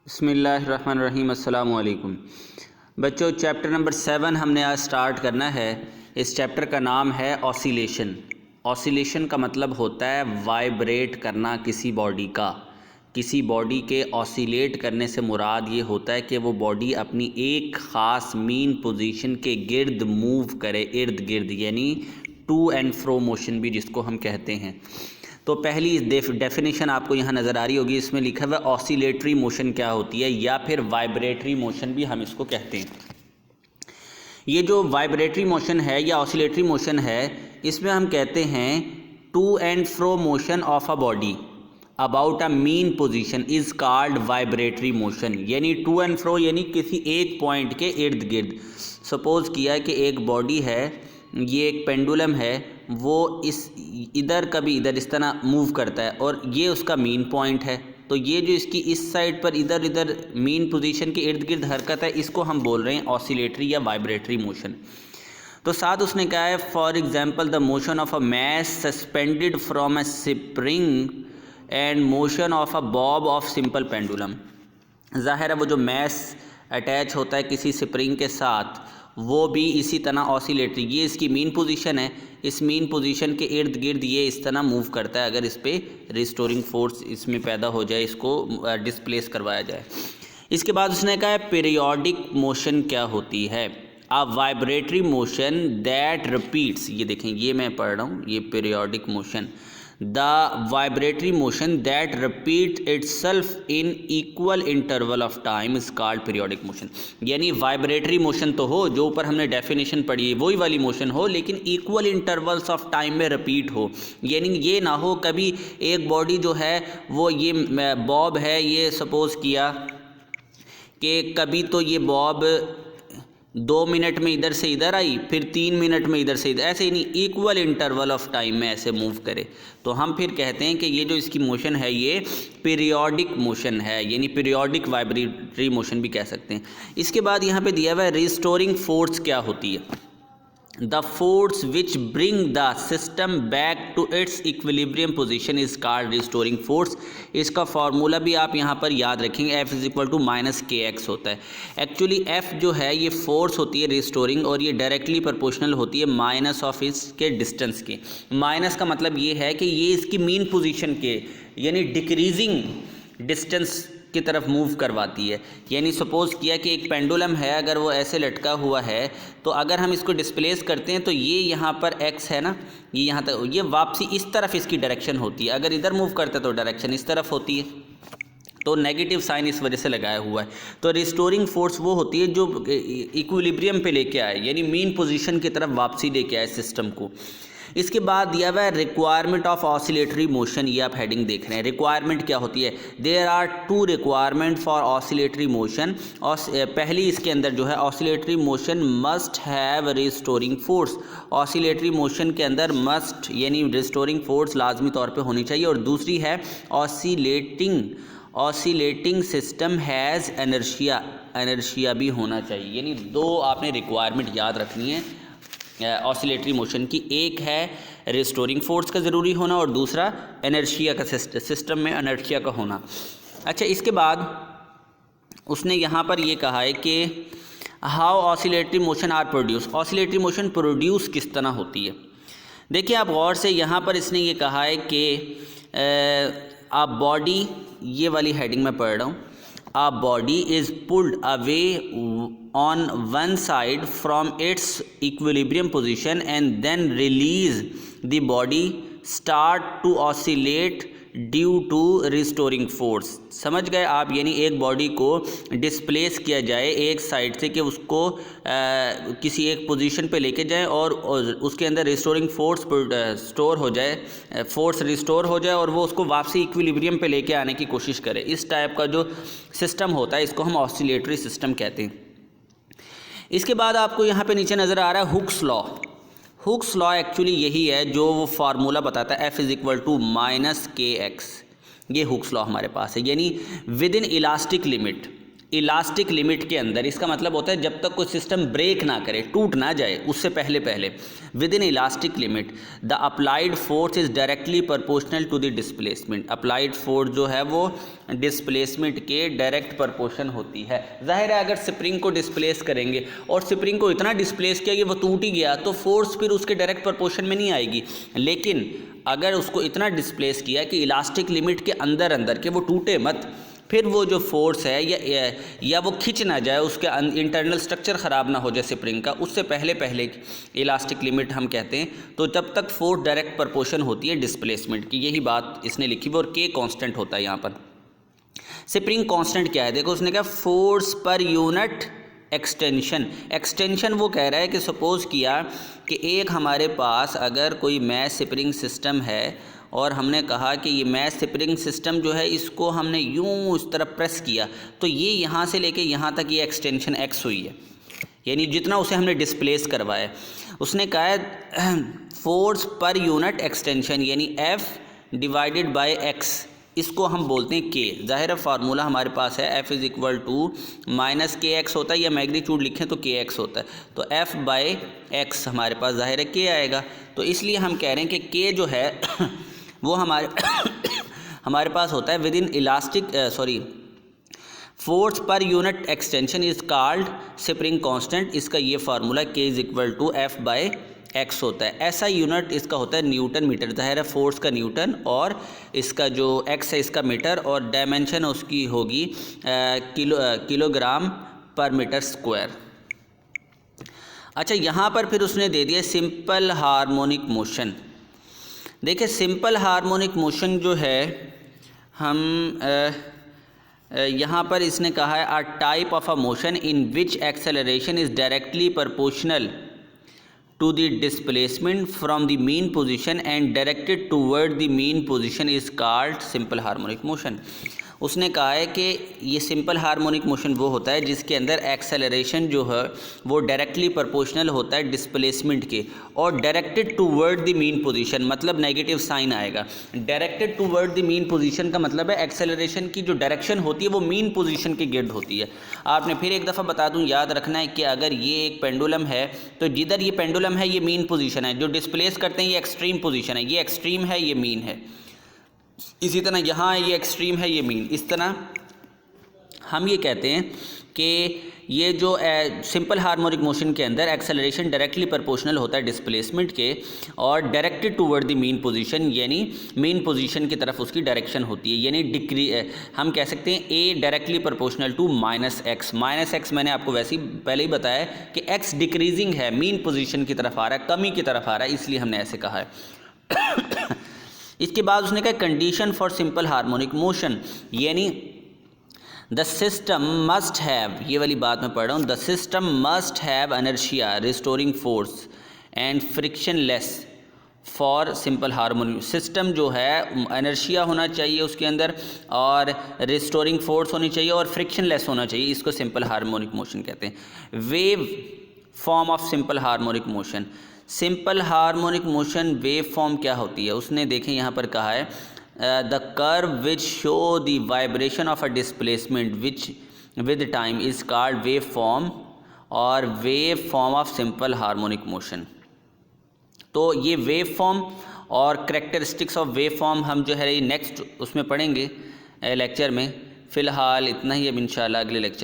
बिस्मिल्लाहिर्रहमानिर्रहीम अस्सलाम वालेकुम बच्चों। चैप्टर नंबर 7 हमने आज स्टार्ट करना है। इस चैप्टर का नाम है ऑसिलेशन। ऑसिलेशन का मतलब होता है वाइब्रेट करना किसी बॉडी का। किसी बॉडी के ऑसिलेट करने से मुराद ये होता है कि वो बॉडी अपनी एक ख़ास मीन पोजीशन के गिर्द मूव करे, इर्द गिर्द, यानी टू एंड फ्रो मोशन भी जिसको हम कहते हैं। तो पहली डेफिनेशन आपको यहाँ नज़र आ रही होगी, इसमें लिखा हुआ ऑसिलेटरी मोशन क्या होती है, या फिर वाइब्रेटरी मोशन भी हम इसको कहते हैं। ये जो वाइब्रेटरी मोशन है या ऑसिलेटरी मोशन है, इसमें हम कहते हैं to and fro motion of a body about a mean position is called vibratory motion. यानी टू एंड फ्रो यानी किसी एक पॉइंट के इर्द गिर्द। सपोज़ किया कि एक बॉडी है, ये एक पेंडुलम है, वो इस इधर कभी इधर इस तरह मूव करता है और ये उसका मीन पॉइंट है। तो ये जो इसकी इस साइड पर इधर इधर मीन पोजीशन के इर्द गिर्द हरकत है, इसको हम बोल रहे हैं ऑसिलेटरी या वाइब्रेटरी मोशन। तो साथ उसने कहा है for example the motion of a mass suspended from a spring and motion of a bob of simple pendulum. ज़ाहिर है वो जो मैस अटैच होता है किसी स्प्रिंग के साथ, वो भी इसी तरह ऑसिलेटरी, ये इसकी मीन पोजीशन है, इस मीन पोजीशन के इर्द गिर्द ये इस तरह मूव करता है अगर इस पर रिस्टोरिंग फोर्स इसमें पैदा हो जाए, इसको डिस्प्लेस करवाया जाए। इसके बाद उसने कहा है पीरियोडिक मोशन क्या होती है। अ वाइब्रेटरी मोशन दैट रिपीट्स, ये देखें ये मैं पढ़ रहा हूँ, ये periodic motion, the vibratory motion that repeat itself in equal interval of time is called periodic motion. यानी वाइब्रेटरी मोशन तो हो, जो ऊपर हमने डेफिनेशन पढ़ी है वही वाली मोशन हो, लेकिन इक्वल इंटरवल्स ऑफ टाइम में रिपीट हो। यानी ये ना हो कभी एक बॉडी जो है वो ये बॉब है, ये सपोज़ किया कि कभी तो ये बॉब 2 मिनट में इधर से इधर आई, फिर 3 मिनट में इधर से इधर, ऐसे ही नहीं, इक्वल इंटरवल ऑफ टाइम में ऐसे मूव करे, तो हम फिर कहते हैं कि ये जो इसकी मोशन है ये पीरियोडिक मोशन है, यानी पीरियोडिक वाइब्रेटरी मोशन भी कह सकते हैं। इसके बाद यहाँ पे दिया हुआ है रिस्टोरिंग फोर्स क्या होती है। The force which bring the system back to its equilibrium position is called restoring force. इसका फार्मूला भी आप यहाँ पर याद रखेंगे, F is equal to -kx होता है। एक्चुअली F जो है ये फोर्स होती है रिस्टोरिंग, और ये डायरेक्टली प्रोपोर्शनल होती है माइनस ऑफ इसके डिस्टेंस के। माइनस का मतलब ये है कि ये इसकी मीन पोजीशन के यानी डिक्रीजिंग डिस्टेंस की तरफ मूव करवाती है। यानी सपोज़ किया कि एक पेंडुलम है, अगर वो ऐसे लटका हुआ है, तो अगर हम इसको डिस्प्लेस करते हैं तो ये यहाँ पर x है ना, ये यहाँ तक, ये वापसी इस तरफ इसकी डायरेक्शन होती है। अगर इधर मूव करता है तो डायरेक्शन इस तरफ होती है, तो नेगेटिव साइन इस वजह से लगाया हुआ है। तो रिस्टोरिंग फोर्स वो होती है जो इक्विलिब्रियम पे लेके आए, यानी मीन पोजीशन की तरफ वापसी लेके आए सिस्टम को। इसके बाद दिया हुआ है रिक्वायरमेंट ऑफ ऑसिलेटरी मोशन, ये आप हेडिंग देख रहे हैं। रिक्वायरमेंट क्या होती है, there are 2 requirement for oscillatory motion. और पहली इसके अंदर जो है oscillatory motion must have restoring force. Oscillatory motion के अंदर मस्ट यानी रिस्टोरिंग फोर्स लाजमी तौर पे होनी चाहिए। और दूसरी है oscillating system has inertia, inertia भी होना चाहिए। यानी 2 आपने रिक्वायरमेंट याद रखनी है ऑसिलेटरी मोशन की। एक है रिस्टोरिंग फोर्स का ज़रूरी होना, और दूसरा एनर्शिया का, सिस्टम में एनर्शिया का होना। अच्छा, इसके बाद उसने यहाँ पर ये कहा है कि how oscillatory motion are produce. Oscillatory motion produce किस तरह होती है। देखिए आप गौर से, यहाँ पर इसने ये कहा है कि आ बॉडी, ये वाली हेडिंग में पढ़ रहा हूँ, a body is pulled away on one side from its equilibrium position and then release, the body start to oscillate due to restoring force। समझ गए आप, यानी एक बॉडी को डिस्प्लेस किया जाए एक साइड से कि उसको किसी एक पोजीशन पे लेके जाए और उसके अंदर रिस्टोरिंग फोर्स स्टोर हो जाए, फोर्स रिस्टोर हो जाए और वो उसको वापसी इक्विलिब्रियम पे लेके आने की कोशिश करे। इस टाइप का जो सिस्टम होता है इसको हम ऑसिलेटरी सिस्टम कहते हैं। इसके बाद आपको यहाँ पे नीचे नज़र आ रहा है Hooke's law. Hooke's law actually यही है जो वो फार्मूला बताता है, F is equal to -kx। ये हुक्स लॉ हमारे पास है, यानी within elastic limit elastic limit के अंदर, इसका मतलब होता है जब तक कोई सिस्टम ब्रेक ना करे, टूट ना जाए, उससे पहले पहले within elastic limit the applied force is directly proportional to the displacement. Applied force जो है वो डिस्प्लेसमेंट के डायरेक्ट प्रोपोर्शन होती है। जाहिर है अगर स्प्रिंग को डिस्प्लेस करेंगे और स्प्रिंग को इतना डिस्प्लेस किया कि वो टूट ही गया तो फोर्स फिर उसके डायरेक्ट प्रोपोर्शन में नहीं आएगी। लेकिन अगर उसको इतना डिस्प्लेस किया कि इलास्टिक लिमिट के अंदर अंदर के वो टूटे मत, फिर वो जो फोर्स है या वो खिंच ना जाए, उसके इंटरनल स्ट्रक्चर ख़राब ना हो जाए स्प्रिंग का, उससे पहले पहले इलास्टिक लिमिट हम कहते हैं, तो तब तक फोर्स डायरेक्ट प्रोपोर्शन होती है डिस्प्लेसमेंट की। यही बात इसने लिखी हुई और के कांस्टेंट होता है यहाँ पर। स्प्रिंग कांस्टेंट क्या है, देखो उसने कहा force per unit extension. Extension वो कह रहा है कि सपोज़ किया कि एक हमारे पास अगर कोई मैश स्प्रिंग सिस्टम है और हमने कहा कि ये मैश स्प्रिंग सिस्टम जो है इसको हमने यूं इस तरफ प्रेस किया तो ये यहाँ से लेके यहाँ तक ये एक्सटेंशन एक्स हुई है, यानी जितना उसे हमने डिस्प्लेस करवाया। उसने कहा है फोर्स पर यूनिट एक्सटेंशन यानी एफ डिवाइडेड बाय एक्स, इसको हम बोलते हैं के। ज़ाहिर है फार्मूला हमारे पास है F is equal to minus k x होता है, या मैग्नीट्यूड लिखें तो के एक्स होता है, तो एफ बाय एक्स हमारे पास ज़ाहिर है के आएगा। तो इसलिए हम कह रहे हैं कि के जो है वो हमारे पास होता है within elastic force per unit extension is called spring constant. इसका ये formula k is equal to F by x होता है। ऐसा यूनिट इसका होता है न्यूटन मीटर। ज़ाहिर है फोर्स का न्यूटन और इसका जो एक्स है इसका मीटर, और डायमेंशन उसकी होगी किलोग्राम पर मीटर स्क्वायर। अच्छा, यहाँ पर फिर उसने दे दिया सिंपल हार्मोनिक मोशन। देखिए सिंपल हार्मोनिक मोशन जो है हम यहाँ पर इसने कहा है a type of a motion in which acceleration is directly proportional to the displacement from the mean position and directed toward the mean position is called simple harmonic motion। उसने कहा है कि ये सिंपल हार्मोनिक मोशन वो होता है जिसके अंदर एक्सेलरेशन जो है वो डायरेक्टली प्रोपोर्शनल होता है डिस्प्लेसमेंट के, और directed toward the mean position, मतलब नेगेटिव साइन आएगा। Directed toward the mean position का मतलब है एक्सेलरेशन की जो डायरेक्शन होती है वो मीन पोजीशन के गिर्द होती है। आपने फिर एक दफ़ा बता दूं, याद रखना है कि अगर ये एक पेंडुलम है तो जिधर ये पेंडुलम है ये मीन पोजीशन है, जो डिस्प्लेस करते हैं ये एक्सट्रीम पोजीशन है, ये एक्सट्रीम है ये मीन है। इसी तरह यहाँ ये एक्सट्रीम है ये मीन। इस तरह हम ये कहते हैं कि ये जो सिंपल हार्मोनिक मोशन के अंदर एक्सेलरेशन डायरेक्टली प्रोपोर्शनल होता है डिस्प्लेसमेंट के, और directed toward the mean position यानी मीन पोजीशन की तरफ उसकी डायरेक्शन होती है। यानी हम कह सकते हैं a directly proportional to minus x. Minus x मैंने आपको वैसे ही पहले ही बताया कि एक्स डिक्रीजिंग है, मीन पोजीशन की तरफ आ रहा है, कमी की तरफ आ रहा है, इसलिए हमने ऐसे कहा है। इसके बाद उसने कहा condition for simple harmonic motion, यानी द सिस्टम मस्ट हैव, ये वाली बात मैं पढ़ रहा हूँ, the system must have inertia restoring force and friction less for simple harmonic. System जो है इनर्शिया होना चाहिए उसके अंदर, और रिस्टोरिंग फोर्स होनी चाहिए, और फ्रिक्शन लेस होना चाहिए, इसको सिंपल हार्मोनिक मोशन कहते हैं। Wave form of simple harmonic motion. Simple harmonic motion wave form क्या होती है, उसने देखें यहाँ पर कहा है the curve which show the vibration of a displacement which with time is called wave form, और wave form of simple harmonic motion. तो ये वेव फॉर्म और करेक्टरिस्टिक्स ऑफ वेव फॉर्म हम जो है नेक्स्ट उसमें पढ़ेंगे लेक्चर में। फ़िलहाल इतना ही, अब इंशाल्लाह अगले लेक्चर